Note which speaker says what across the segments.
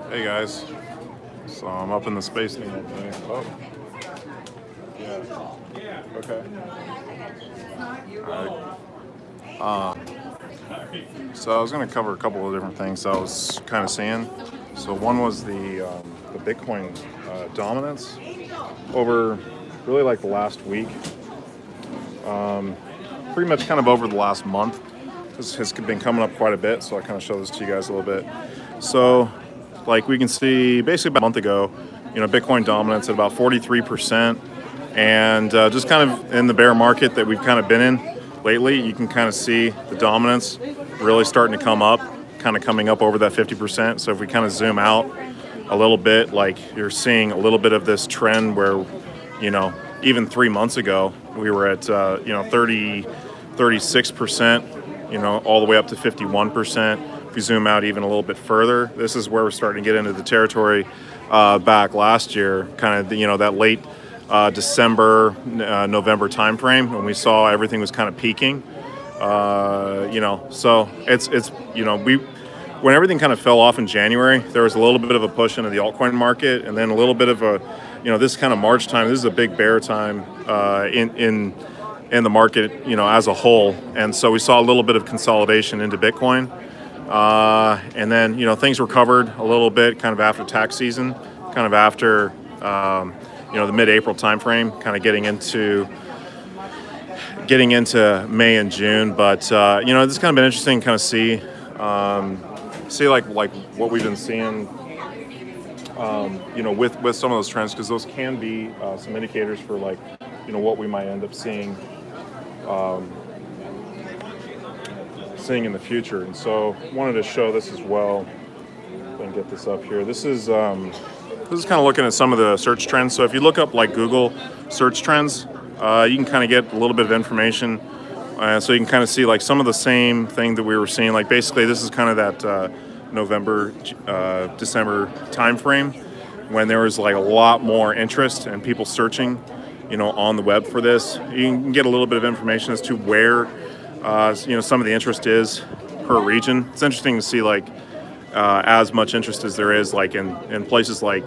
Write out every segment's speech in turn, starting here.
Speaker 1: Hey guys, so I'm up in the space needle today. Oh, yeah. Okay. All right. So I was going to cover a couple of different things I was kind of seeing. So one was the Bitcoin dominance over really like the last week. Pretty much kind of over the last month. This has been coming up quite a bit, so I kind of show this to you guys a little bit. So, like we can see, basically about a month ago, Bitcoin dominance at about 43%, and just kind of in the bear market that we've kind of been in lately, you can kind of see the dominance really starting to come up, kind of coming up over that 50%. So if we kind of zoom out a little bit, like you're seeing a little bit of this trend where, even 3 months ago, we were at, 36%, all the way up to 51%. If we zoom out even a little bit further, this is where we're starting to get into the territory back last year, kind of, that late December, November timeframe when we saw everything was kind of peaking. So it's when everything kind of fell off in January, there was a little bit of a push into the altcoin market, and then a little bit of a, this kind of March time. This is a big bear time in the market, as a whole, and so we saw a little bit of consolidation into Bitcoin, and then things recovered a little bit, kind of after tax season, kind of after the mid-April timeframe, kind of getting into May and June. But this has kind of been interesting, kind of see like what we've been seeing, with some of those trends, because those can be some indicators for what we might end up seeing in the future. And so wanted to show this as well. If I can get this up here. This is kind of looking at some of the search trends. So if you look up like Google search trends, you can kind of get a little bit of information. So you can kind of see like some of the same thing that we were seeing. Like basically this is kind of that November, December time frame when there was like a lot more interest and people searching, on the web for this. You can get a little bit of information as to where, some of the interest is per region. It's interesting to see like as much interest as there is like in places like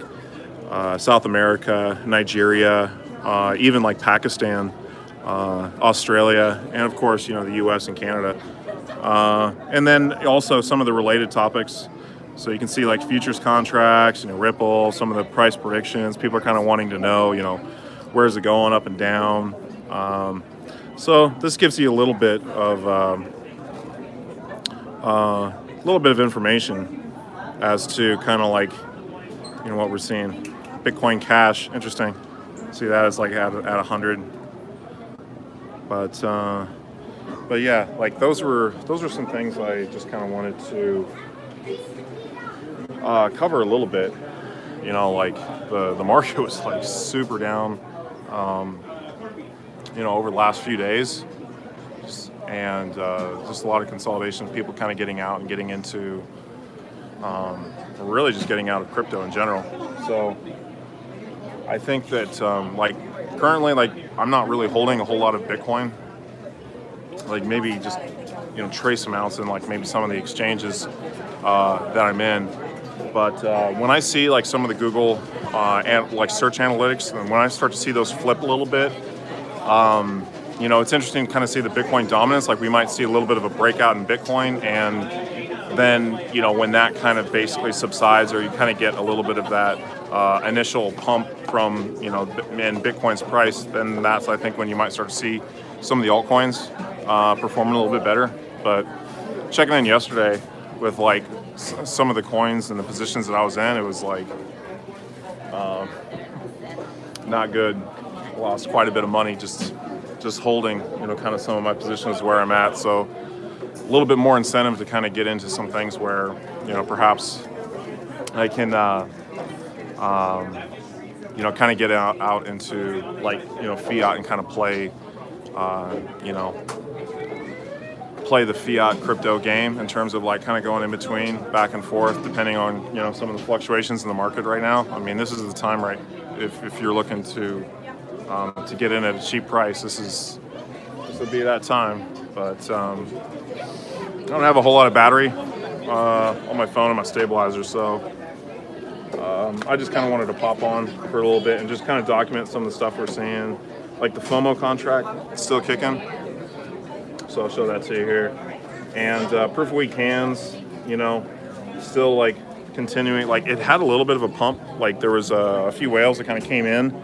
Speaker 1: South America, Nigeria, even like Pakistan, Australia, and of course, the US and Canada. And then also some of the related topics. So you can see like futures contracts, Ripple, some of the price predictions. People are kind of wanting to know, where's it going up and down. So this gives you a little bit of information as to kind of like, what we're seeing. Bitcoin Cash, interesting. See that is like at 100. But yeah, like those were some things I just kind of wanted to cover a little bit. Like the market was like super down, over the last few days, and just a lot of consolidation, people kind of getting out and getting into, really just getting out of crypto in general. So I think that currently, I'm not really holding a whole lot of Bitcoin. Like maybe just trace amounts in like maybe some of the exchanges that I'm in. But when I see like some of the Google and like search analytics, and when I start to see those flip a little bit, it's interesting to kind of see the Bitcoin dominance. Like we might see a little bit of a breakout in Bitcoin, and then when that kind of basically subsides, or you kind of get a little bit of that initial pump from in Bitcoin's price, then that's, I think, when you might start to see some of the altcoins performing a little bit better. But checking in yesterday with like some of the coins and the positions that I was in, it was like not good. Lost quite a bit of money just holding kind of some of my positions where I'm at. So a little bit more incentive to kind of get into some things where perhaps I can kind of get out into like fiat and kind of play play the fiat crypto game in terms of like kind of going in between, back and forth, depending on some of the fluctuations in the market right now. I mean, this is the time, right? If you're looking to get in at a cheap price, this would be that time. But I don't have a whole lot of battery on my phone and my stabilizer, so I just kind of wanted to pop on for a little bit and just kind of document some of the stuff we're seeing. Like the FOMO contract, still kicking. So I'll show that to you here. And proof of week hands, you know, still like continuing. Like it had a little bit of a pump. Like there was a few whales that kind of came in.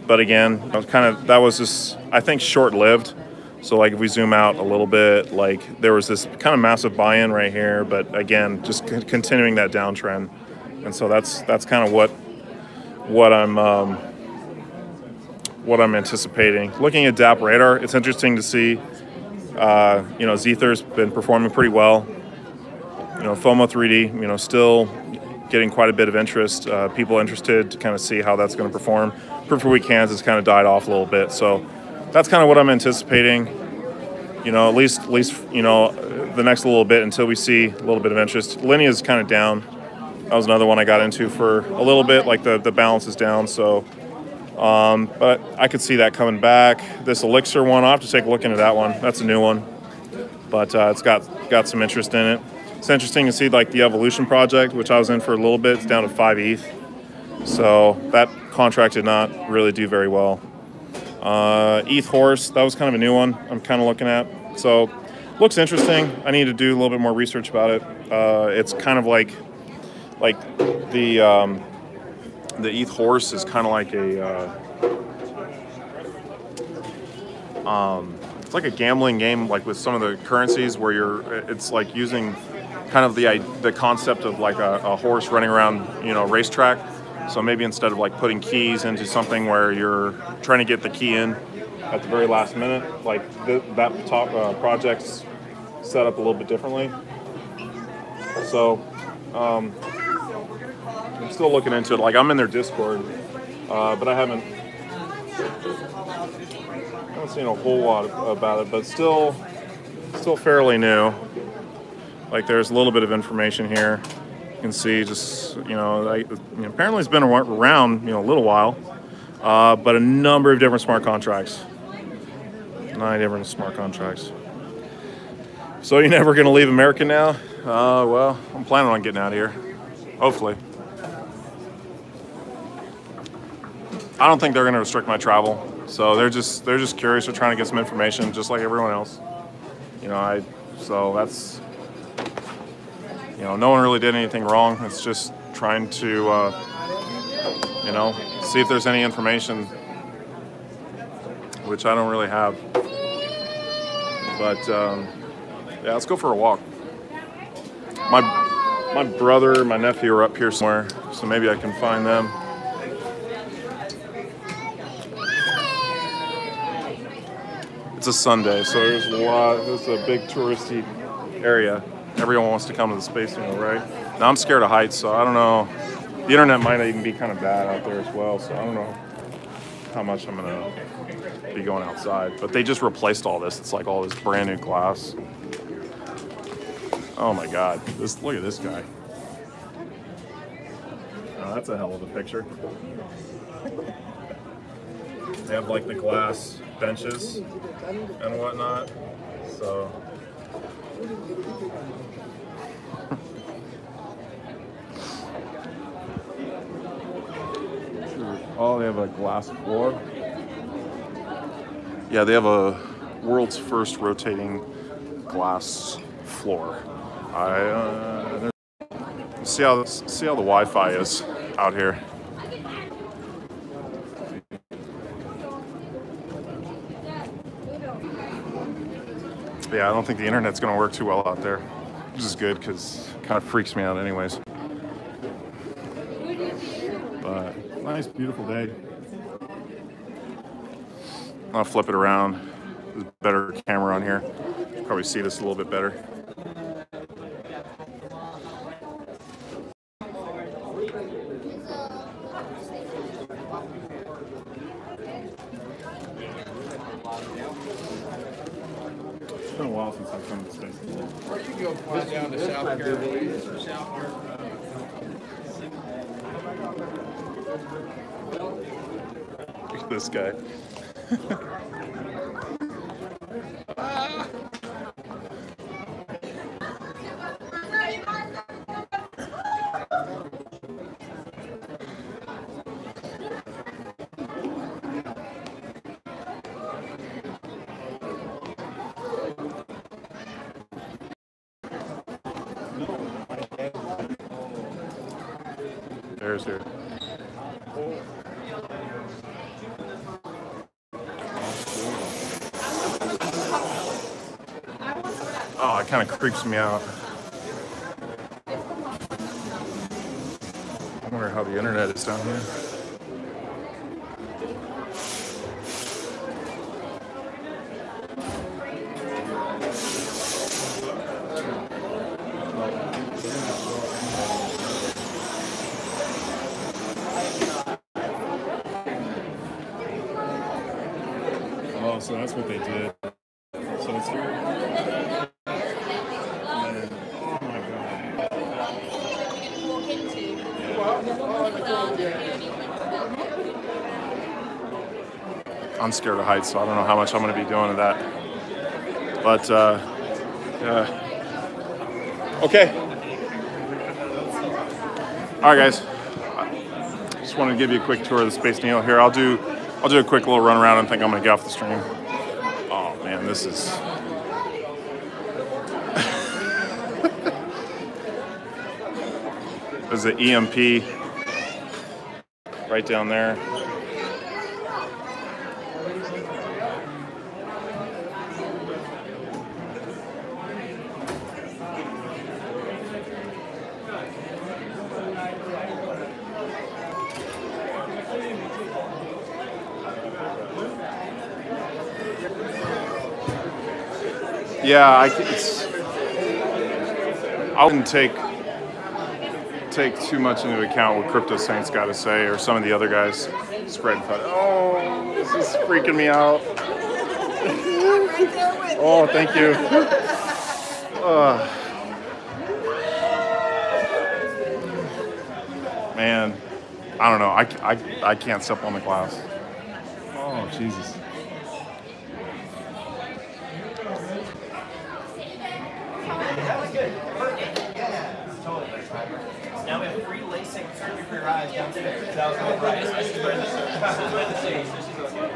Speaker 1: But again, that was just, I think, short-lived. So like if we zoom out a little bit, like there was this kind of massive buy-in right here. But again, just continuing that downtrend. And so that's kind of what I'm anticipating. Looking at DApp Radar, it's interesting to see. You know, Zether's been performing pretty well. You know, FOMO 3D, you know, still getting quite a bit of interest. People interested to kind of see how that's going to perform. Proof of week hands has kind of died off a little bit, so that's kind of what I'm anticipating. You know, at least you know the next little bit until we see a little bit of interest. Linea is kind of down. That was another one I got into for a little bit. Like the balance is down, so. But I could see that coming back. This Elixir one, I'll have to take a look into that one. That's a new one, but it's got some interest in it. It's interesting to see like the Evolution project, which I was in for a little bit. It's down to 5 ETH, so that contract did not really do very well. ETH Horse, that was kind of a new one I'm kind of looking at. So looks interesting. I need to do a little bit more research about it. It's kind of like the ETH Horse is kind of like it's like a gambling game, like with some of the currencies where it's like using kind of the concept of like a horse running around, you know, a racetrack. So maybe instead of like putting keys into something where you're trying to get the key in at the very last minute, like that top project's set up a little bit differently. So I'm still looking into it. Like I'm in their Discord, but I haven't seen a whole lot about it. But still fairly new. Like there's a little bit of information here. You can see just apparently it's been around a little while, but a number of different smart contracts. 9 different smart contracts. So you're never going to leave America now? Well, I'm planning on getting out of here. Hopefully. I don't think they're going to restrict my travel. So they're just curious. They're trying to get some information, just like everyone else. So that's, no one really did anything wrong. It's just trying to, see if there's any information, which I don't really have. But yeah, let's go for a walk. My brother, my nephew are up here somewhere, so maybe I can find them. It's a Sunday, so there's a big touristy area. Everyone wants to come to the Space Needle, right? Now I'm scared of heights, so I don't know. The internet might even be kind of bad out there as well, so I don't know how much I'm gonna be going outside. But they just replaced all this. It's like all this brand new glass. Oh my God! Look at this guy. Oh, that's a hell of a picture. They have like the glass benches and whatnot. So. Oh, they have a glass floor. Yeah, they have a world's first rotating glass floor. See how the Wi-Fi is out here. Yeah, I don't think the internet's going to work too well out there, which is good because it kind of freaks me out anyways. But nice, beautiful day. I'll flip it around. There's a better camera on here. Probably see this a little bit better. It's been a while since I've come to the States.
Speaker 2: Or you can go fly down to South Carolina.
Speaker 1: Look at this guy. stairs here. Oh, it kind of creeps me out. I wonder how the internet is down here. Oh, so that's what they did. So it's here. I'm scared of heights, so I don't know how much I'm going to be doing of that. But, okay. All right, guys. Just wanted to give you a quick tour of the Space Needle here. I'll do a quick little run around and think I'm going to get off the stream. Oh, man, this is... There's an EMP right down there. Yeah, I wouldn't take too much into account what Crypto Saint's got to say or some of the other guys spreading FUD. Oh, this is freaking me out. Oh, thank you. Man, I don't know. I can't step on the glass. Oh, Jesus.
Speaker 3: Now we have free LASIK surgery for your eyes downstairs. That was the price. This is where the stage. This is okay.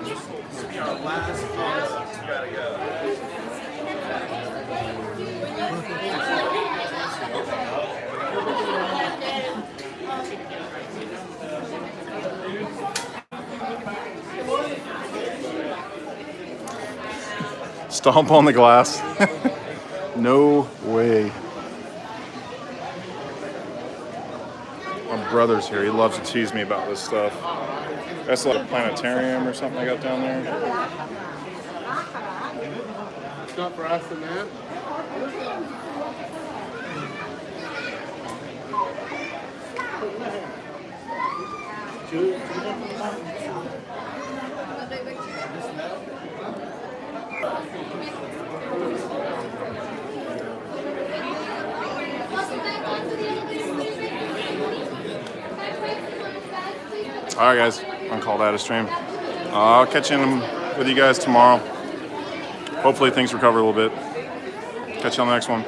Speaker 3: This will be our last class. We gotta go.
Speaker 1: Stomp on the glass. No way. My brother's here. He loves to tease me about this stuff. That's like a planetarium or something I got down there.
Speaker 2: It's not for us in that.
Speaker 1: All right, guys. I'm gonna call that a stream. I'll catch in with you guys tomorrow. Hopefully things recover a little bit. Catch you on the next one.